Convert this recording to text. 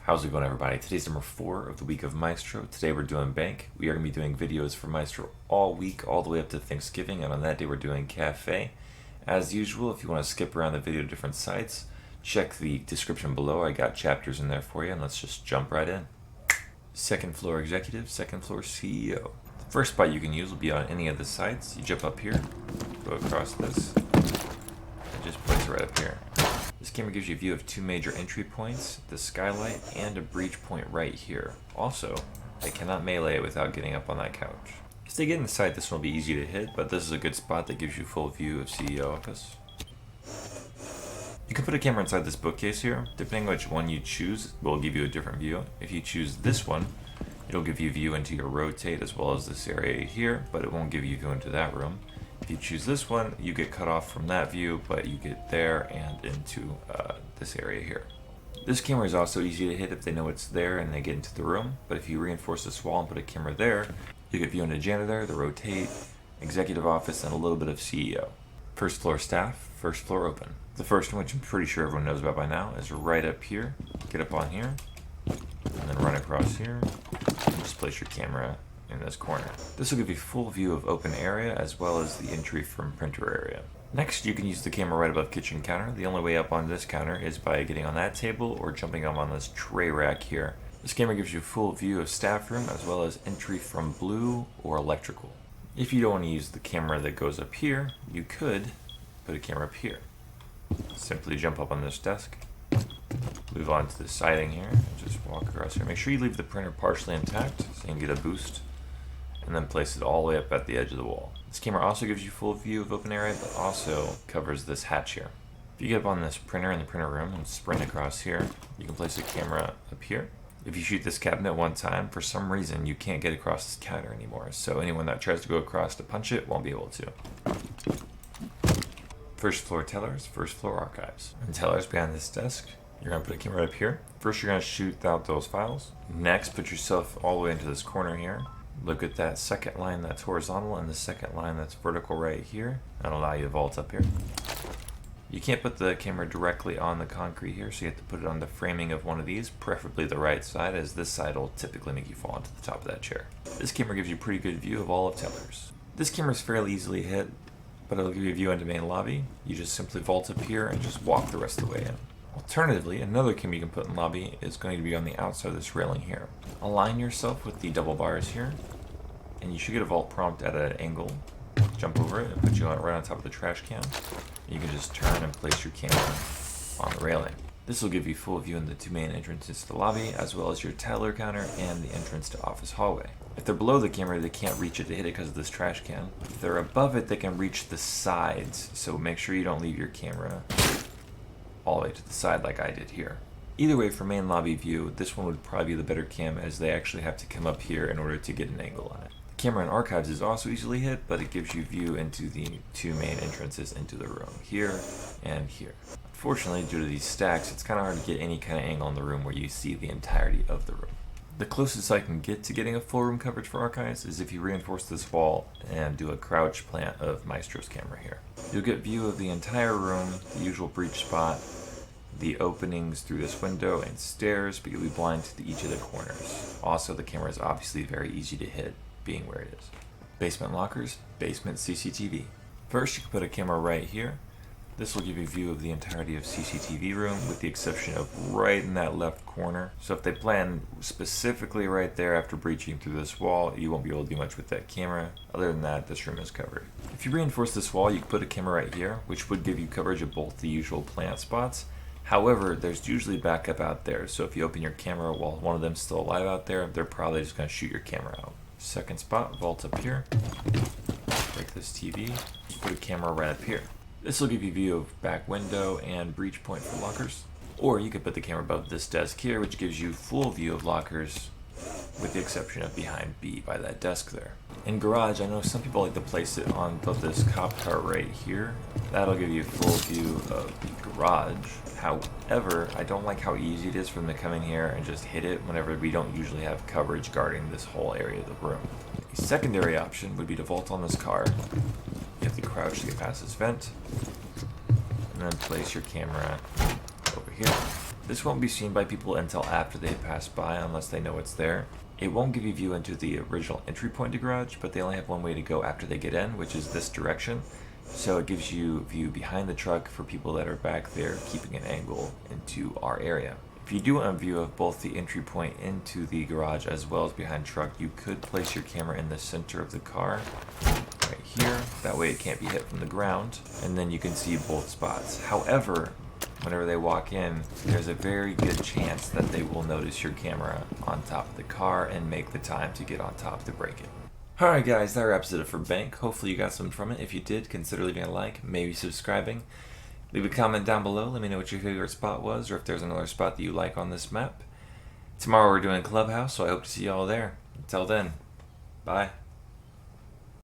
How's it going, everybody? Today's number 4 of the week of Maestro. Today we're doing bank. We are going to be doing videos for Maestro all week, all the way up to Thanksgiving, and on that day we're doing cafe. As usual, if you want to skip around the video to different sites, check the description below. I got chapters in there for you, and let's just jump right in. Second floor executive, second floor CEO. The first spot you can use will be on any of the sites. You jump up here, go across this, and just place it right up here. This camera gives you a view of 2 major entry points, the skylight and a breach point right here. Also, they cannot melee it without getting up on that couch. If they get inside, this one will be easy to hit, but this is a good spot that gives you full view of CEO office. You can put a camera inside this bookcase here. Depending on which one you choose, will give you a different view. If you choose this one, it'll give you a view into your rotate as well as this area here, but it won't give you a view into that room. If you choose this one, you get cut off from that view, but you get there and into this area here. This camera is also easy to hit if they know it's there and they get into the room, but if you reinforce this wall and put a camera there, you get view into janitor, the rotate, executive office, and a little bit of CEO. First floor staff, first floor open. The first one, which I'm pretty sure everyone knows about by now, is right up here. Get up on here, and then run across here, and just place your camera in this corner. This will give you full view of open area as well as the entry from printer area. Next, you can use the camera right above kitchen counter. The only way up on this counter is by getting on that table or jumping up on this tray rack here. This camera gives you full view of staff room as well as entry from blue or electrical. If you don't want to use the camera that goes up here, you could put a camera up here. Simply jump up on this desk, move on to the siding here, and just walk across here. Make sure you leave the printer partially intact so you can get a boost, and then place it all the way up at the edge of the wall. This camera also gives you full view of open area, but also covers this hatch here. If you get up on this printer in the printer room and sprint across here, you can place a camera up here. If you shoot this cabinet one time, for some reason you can't get across this counter anymore, so anyone that tries to go across to punch it won't be able to. First floor tellers, first floor archives. And tellers behind this desk, you're going to put a camera up here. First you're going to shoot out those files. Next, put yourself all the way into this corner here. Look at that second line that's horizontal and the second line that's vertical right here. That'll allow you to vault up here. You can't put the camera directly on the concrete here, so you have to put it on the framing of one of these, preferably the right side, as this side will typically make you fall into the top of that chair. This camera gives you a pretty good view of all of tellers. This camera is fairly easily hit, but it'll give you a view into main lobby. You just simply vault up here and just walk the rest of the way in. Alternatively, another camera you can put in lobby is going to be on the outside of this railing here. Align yourself with the double bars here, and you should get a vault prompt at an angle. Jump over it and put you right on top of the trash can. You can just turn and place your camera on the railing. This will give you full view in the 2 main entrances to the lobby, as well as your teller counter and the entrance to office hallway. If they're below the camera, they can't reach it to hit it because of this trash can. If they're above it, they can reach the sides, so make sure you don't leave your camera all the way to the side like I did here. Either way, for main lobby view, this one would probably be the better cam, as they actually have to come up here in order to get an angle on it. The camera in archives is also easily hit, but it gives you view into the 2 main entrances into the room, here and here. Unfortunately, due to these stacks, it's kind of hard to get any kind of angle in the room where you see the entirety of the room. The closest I can get to getting a full room coverage for archives is if you reinforce this wall and do a crouch plant of Maestro's camera here. You'll get view of the entire room, the usual breach spot, the openings through this window and stairs, but you'll be blind to each of the corners. Also, the camera is obviously very easy to hit, being where it is. Basement lockers, basement CCTV. First, you can put a camera right here. This will give you a view of the entirety of CCTV room, with the exception of right in that left corner. So if they plan specifically right there after breaching through this wall, you won't be able to do much with that camera. Other than that, this room is covered. If you reinforce this wall, you can put a camera right here, which would give you coverage of both the usual plant spots. However, there's usually backup out there, so if you open your camera while one of them's still alive out there, they're probably just going to shoot your camera out. Second spot, vault up here, break this TV, put a camera right up here. This will give you a view of back window and breach point for lockers. Or you could put the camera above this desk here, which gives you full view of lockers, with the exception of behind B by that desk there. In garage, I know some people like to place it on above this cop car right here. That'll give you full view of the garage. However, I don't like how easy it is for them to come in here and just hit it whenever we don't usually have coverage guarding this whole area of the room. A secondary option would be to vault on this car. You have to crouch to get past this vent, and then place your camera over here. This won't be seen by people until after they pass by unless they know it's there. It won't give you view into the original entry point to garage, but they only have one way to go after they get in, which is this direction. So it gives you view behind the truck for people that are back there keeping an angle into our area. If you do want a view of both the entry point into the garage as well as behind truck, you could place your camera in the center of the car, right here. That way it can't be hit from the ground, and then you can see both spots. However, whenever they walk in, there's a very good chance that they will notice your camera on top of the car and make the time to get on top to break it. Alright guys, that wraps it up for Bank. Hopefully you got something from it. If you did, consider leaving a like, maybe subscribing. Leave a comment down below, let me know what your favorite spot was, or if there's another spot that you like on this map. Tomorrow we're doing Clubhouse, so I hope to see you all there. Until then, bye.